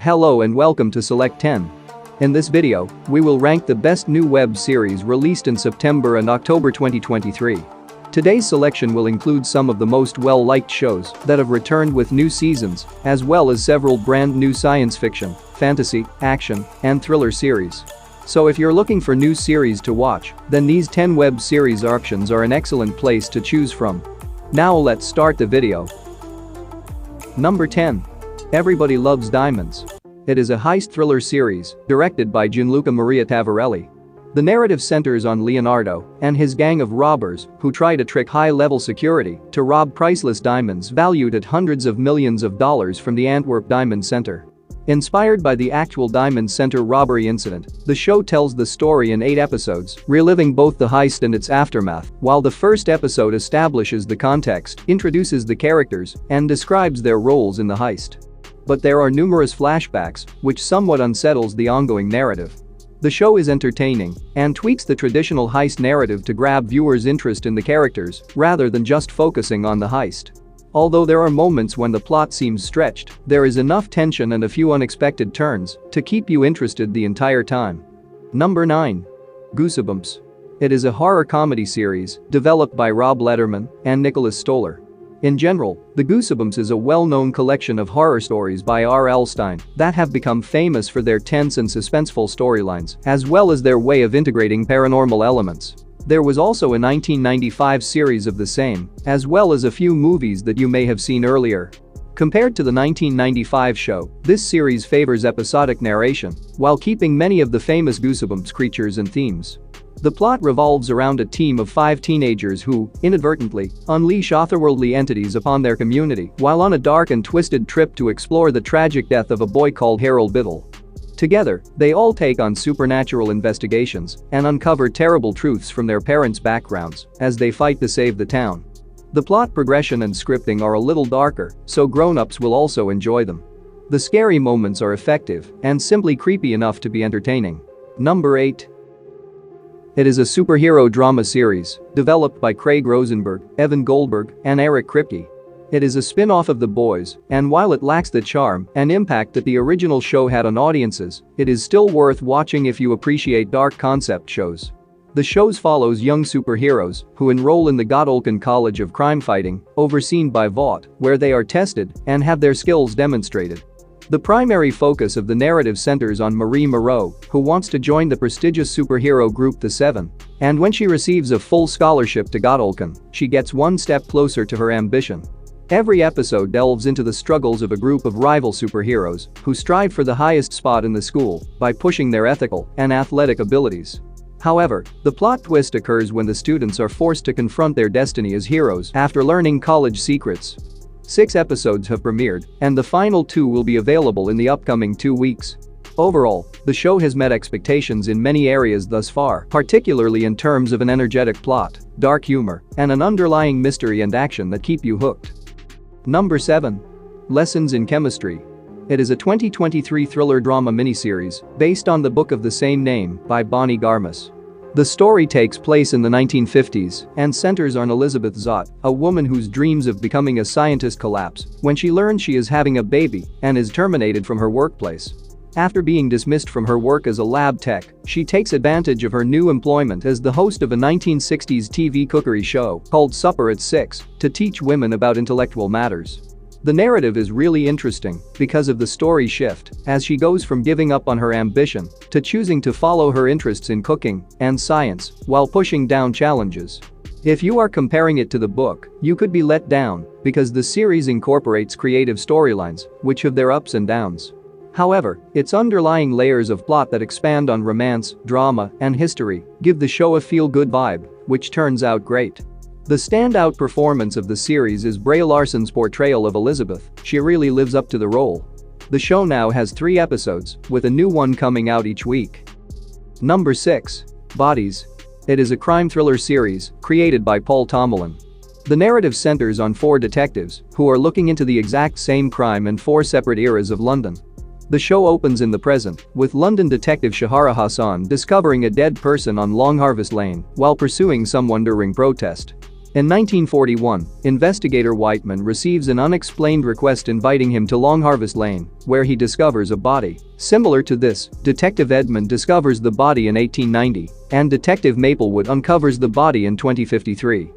Hello and welcome to Select 10. In this video, we will rank the best new web series released in September and October 2023. Today's selection will include some of the most well-liked shows that have returned with new seasons, as well as several brand new science fiction, fantasy, action, and thriller series. So if you're looking for new series to watch, then these 10 web series options are an excellent place to choose from. Now let's start the video. Number 10. Everybody Loves Diamonds. It is a heist thriller series directed by Gianluca Maria Tavarelli. The narrative centers on Leonardo and his gang of robbers who try to trick high-level security to rob priceless diamonds valued at hundreds of millions of dollars from the Antwerp Diamond Center. Inspired by the actual Diamond Center robbery incident, the show tells the story in 8 episodes, reliving both the heist and its aftermath, while the first episode establishes the context, introduces the characters, and describes their roles in the heist. But there are numerous flashbacks, which somewhat unsettles the ongoing narrative. The show is entertaining and tweaks the traditional heist narrative to grab viewers' interest in the characters rather than just focusing on the heist. Although there are moments when the plot seems stretched, there is enough tension and a few unexpected turns to keep you interested the entire time. Number 9. Goosebumps. It is a horror comedy series developed by Rob Letterman and Nicholas Stoller. In general, The Goosebumps is a well-known collection of horror stories by R.L. Stine that have become famous for their tense and suspenseful storylines, as well as their way of integrating paranormal elements. There was also a 1995 series of the same, as well as a few movies that you may have seen earlier. Compared to the 1995 show, this series favors episodic narration while keeping many of the famous Goosebumps creatures and themes. The plot revolves around a team of 5 teenagers who, inadvertently, unleash otherworldly entities upon their community while on a dark and twisted trip to explore the tragic death of a boy called Harold Biddle. Together, they all take on supernatural investigations and uncover terrible truths from their parents' backgrounds as they fight to save the town. The plot progression and scripting are a little darker, so grown-ups will also enjoy them. The scary moments are effective and simply creepy enough to be entertaining. Number 8. It is a superhero drama series developed by Craig Rosenberg, Evan Goldberg, and Eric Kripke. It is a spin-off of The Boys, and while it lacks the charm and impact that the original show had on audiences, it is still worth watching if you appreciate dark concept shows. The show follows young superheroes who enroll in the Godolphin College of Crime Fighting, overseen by Vought, where they are tested and have their skills demonstrated. The primary focus of the narrative centers on Marie Moreau, who wants to join the prestigious superhero group The Seven. And when she receives a full scholarship to Godolphin, she gets one step closer to her ambition. Every episode delves into the struggles of a group of rival superheroes who strive for the highest spot in the school by pushing their ethical and athletic abilities. However, the plot twist occurs when the students are forced to confront their destiny as heroes after learning college secrets. 6 episodes have premiered, and the final 2 will be available in the upcoming 2 weeks. Overall, the show has met expectations in many areas thus far, particularly in terms of an energetic plot, dark humor, and an underlying mystery and action that keep you hooked. Number 7. Lessons in Chemistry. It is a 2023 thriller drama miniseries based on the book of the same name by Bonnie Garmus. The story takes place in the 1950s and centers on Elizabeth Zott, a woman whose dreams of becoming a scientist collapse when she learns she is having a baby and is terminated from her workplace. After being dismissed from her work as a lab tech, she takes advantage of her new employment as the host of a 1960s TV cookery show called Supper at 6 to teach women about intellectual matters. The narrative is really interesting because of the story shift as she goes from giving up on her ambition to choosing to follow her interests in cooking and science while pushing down challenges. If you are comparing it to the book, you could be let down because the series incorporates creative storylines which have their ups and downs. However, its underlying layers of plot that expand on romance, drama, and history give the show a feel-good vibe, which turns out great. The standout performance of the series is Brie Larson's portrayal of Elizabeth. She really lives up to the role. The show now has 3 episodes, with a new one coming out each week. Number 6. Bodies. It is a crime thriller series created by Paul Tomlin. The narrative centers on 4 detectives who are looking into the exact same crime in 4 separate eras of London. The show opens in the present, with London detective Shahara Hassan discovering a dead person on Long Harvest Lane while pursuing someone during protest. In 1941, investigator Whiteman receives an unexplained request inviting him to Long Harvest Lane, where he discovers a body. Similar to this, Detective Edmund discovers the body in 1890, and Detective Maplewood uncovers the body in 2053.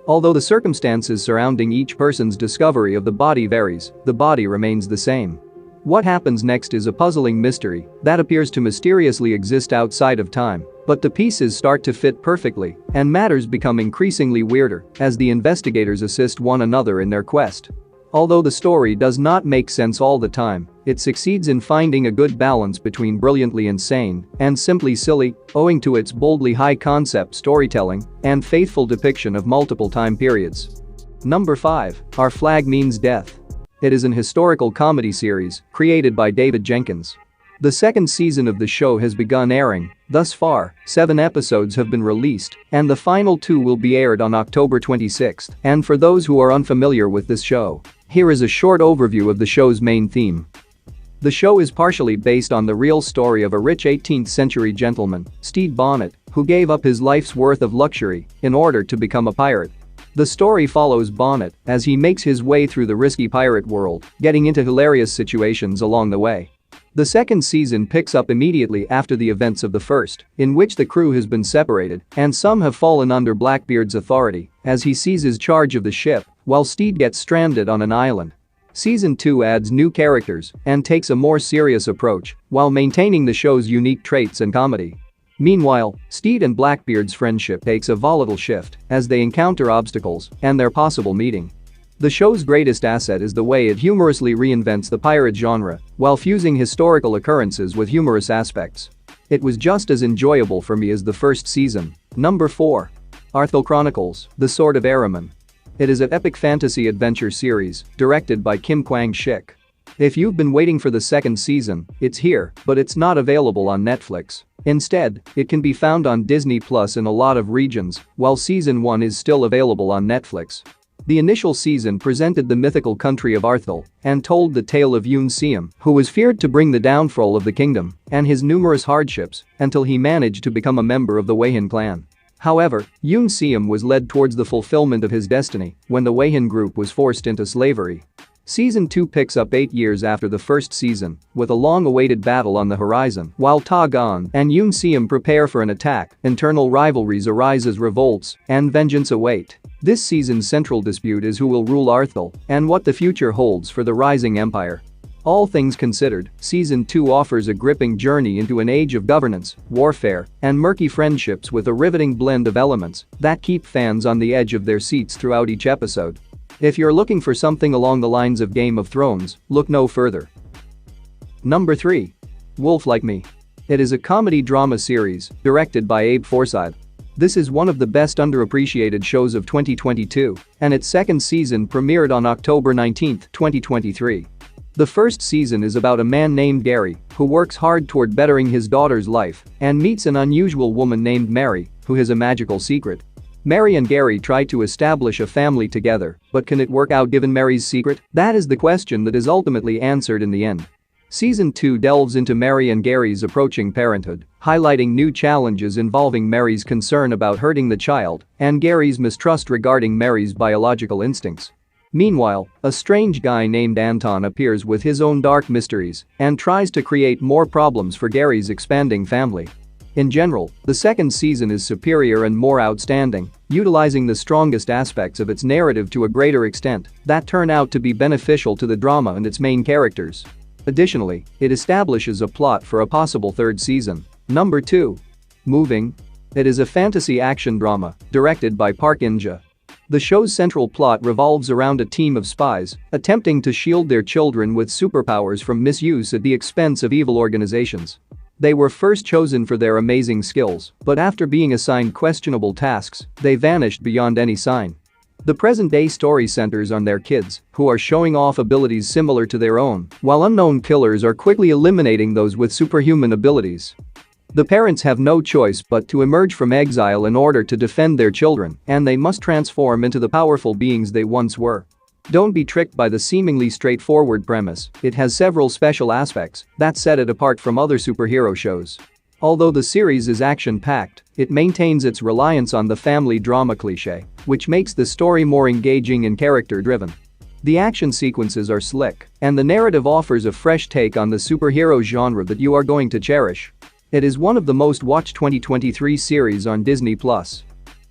Although the circumstances surrounding each person's discovery of the body varies, the body remains the same. What happens next is a puzzling mystery that appears to mysteriously exist outside of time, but the pieces start to fit perfectly, and matters become increasingly weirder as the investigators assist one another in their quest. Although the story does not make sense all the time, it succeeds in finding a good balance between brilliantly insane and simply silly, owing to its boldly high-concept storytelling and faithful depiction of multiple time periods. Number 5. Our Flag Means Death. It is an historical comedy series created by David Jenkins. The second season of the show has begun airing. Thus far, 7 episodes have been released, and the final 2 will be aired on October 26th. And for those who are unfamiliar with this show, here is a short overview of the show's main theme. The show is partially based on the real story of a rich 18th century gentleman, Stede Bonnet, who gave up his life's worth of luxury in order to become a pirate. The story follows Bonnet as he makes his way through the risky pirate world, getting into hilarious situations along the way. The second season picks up immediately after the events of the first, in which the crew has been separated and some have fallen under Blackbeard's authority as he seizes charge of the ship while Stede gets stranded on an island. Season 2 adds new characters and takes a more serious approach while maintaining the show's unique traits and comedy. Meanwhile, Stede and Blackbeard's friendship takes a volatile shift as they encounter obstacles and their possible meeting. The show's greatest asset is the way it humorously reinvents the pirate genre while fusing historical occurrences with humorous aspects. It was just as enjoyable for me as the first season. Number 4. Arthur Chronicles: The Sword of Ahriman. It is an epic fantasy adventure series directed by Kim Kwang-shik. If you've been waiting for the second season, it's here, but it's not available on Netflix. Instead, it can be found on Disney Plus in a lot of regions, while season 1 is still available on Netflix. The initial season presented the mythical country of Arthur and told the tale of Yoon Seum, who was feared to bring the downfall of the kingdom and his numerous hardships until he managed to become a member of the Wayhan clan. However, Yoon Seum was led towards the fulfillment of his destiny when the Wayhan group was forced into slavery. Season 2 picks up 8 years after the first season, with a long-awaited battle on the horizon. While Ta Gon and Yoon Seum prepare for an attack, internal rivalries arise as revolts and vengeance await. This season's central dispute is who will rule Arthur and what the future holds for the rising empire. All things considered, Season 2 offers a gripping journey into an age of governance, warfare, and murky friendships with a riveting blend of elements that keep fans on the edge of their seats throughout each episode. If you're looking for something along the lines of Game of Thrones, look no further. Number 3. Wolf Like Me. It is a comedy drama series directed by Abe Forsyth. This is one of the best underappreciated shows of 2022, and its second season premiered on October 19, 2023. The first season is about a man named Gary who works hard toward bettering his daughter's life and meets an unusual woman named Mary who has a magical secret. Mary and Gary try to establish a family together, but can it work out given Mary's secret? That is the question that is ultimately answered in the end. Season 2 delves into Mary and Gary's approaching parenthood, highlighting new challenges involving Mary's concern about hurting the child and Gary's mistrust regarding Mary's biological instincts. Meanwhile, a strange guy named Anton appears with his own dark mysteries and tries to create more problems for Gary's expanding family. In general, the second season is superior and more outstanding, utilizing the strongest aspects of its narrative to a greater extent that turn out to be beneficial to the drama and its main characters. Additionally, it establishes a plot for a possible third season. Number 2. Moving. It is a fantasy action drama directed by Park In-ja. The show's central plot revolves around a team of spies attempting to shield their children with superpowers from misuse at the expense of evil organizations. They were first chosen for their amazing skills, but after being assigned questionable tasks, they vanished beyond any sign. The present-day story centers on their kids, who are showing off abilities similar to their own, while unknown killers are quickly eliminating those with superhuman abilities. The parents have no choice but to emerge from exile in order to defend their children, and they must transform into the powerful beings they once were. Don't be tricked by the seemingly straightforward premise, it has several special aspects that set it apart from other superhero shows. Although the series is action-packed, it maintains its reliance on the family drama cliché, which makes the story more engaging and character-driven. The action sequences are slick, and the narrative offers a fresh take on the superhero genre that you are going to cherish. It is one of the most watched 2023 series on Disney+.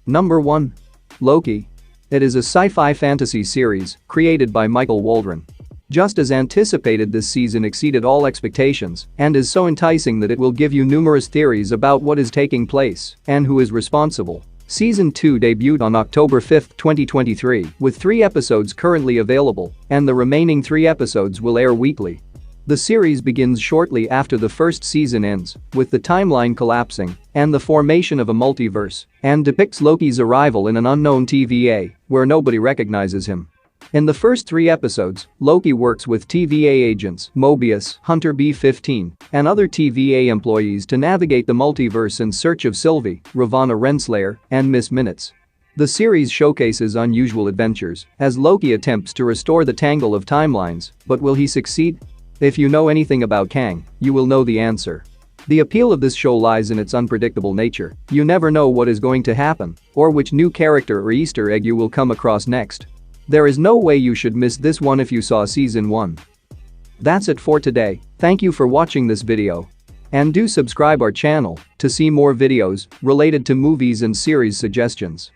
Number 1. Loki. It is a sci-fi fantasy series created by Michael Waldron. Just as anticipated, this season exceeded all expectations and is so enticing that it will give you numerous theories about what is taking place and who is responsible. Season 2 debuted on October 5, 2023, with 3 episodes currently available, and the remaining 3 episodes will air weekly. The series begins shortly after the first season ends, with the timeline collapsing and the formation of a multiverse, and depicts Loki's arrival in an unknown TVA where nobody recognizes him. In the first 3 episodes, Loki works with TVA agents Mobius, Hunter B-15, and other TVA employees to navigate the multiverse in search of Sylvie, Ravonna Renslayer, and Miss Minutes. The series showcases unusual adventures as Loki attempts to restore the tangle of timelines, but will he succeed? If you know anything about Kang, you will know the answer. The appeal of this show lies in its unpredictable nature. You never know what is going to happen or which new character or Easter egg you will come across next. There is no way you should miss this one if you saw season 1. That's it for today. Thank you for watching this video. And do subscribe our channel to see more videos related to movies and series suggestions.